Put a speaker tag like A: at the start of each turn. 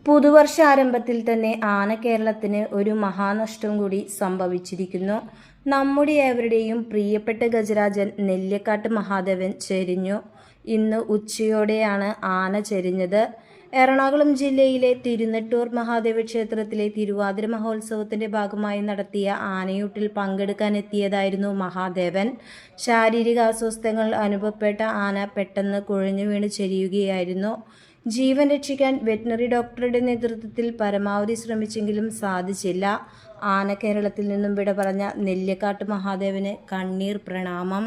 A: പുതുവർഷാരംഭത്തിൽ തന്നെ ആന കേരളത്തിന് ഒരു മഹാനഷ്ടം കൂടി സംഭവിച്ചിരിക്കുന്നു. നമ്മുടെ ഏവരുടെയും പ്രിയപ്പെട്ട ഗജരാജൻ നെല്ലിക്കാട്ട് മഹാദേവൻ ചെരിഞ്ഞു. ഇന്ന് ഉച്ചയോടെയാണ് ആന ചെരിഞ്ഞത്. എറണാകുളം ജില്ലയിലെ തിരുനെട്ടൂർ മഹാദേവ ക്ഷേത്രത്തിലെ തിരുവാതിര മഹോത്സവത്തിന്റെ ഭാഗമായി നടത്തിയ ആനയൂട്ടിൽ പങ്കെടുക്കാനെത്തിയതായിരുന്നു മഹാദേവൻ. ശാരീരിക അസ്വസ്ഥതകൾ അനുഭവപ്പെട്ട ആന പെട്ടെന്ന് കുഴഞ്ഞു വീണ് ചെരിയുകയായിരുന്നു. ജീവൻ രക്ഷിക്കാൻ വെറ്റിനറി ഡോക്ടറുടെ നേതൃത്വത്തിൽ പരമാവധി ശ്രമിച്ചെങ്കിലും സാധിച്ചില്ല. ആന കേരളത്തിൽ നിന്നും വിട പറഞ്ഞ നെല്ലിക്കാട്ട് മഹാദേവന് കണ്ണീർ പ്രണാമം.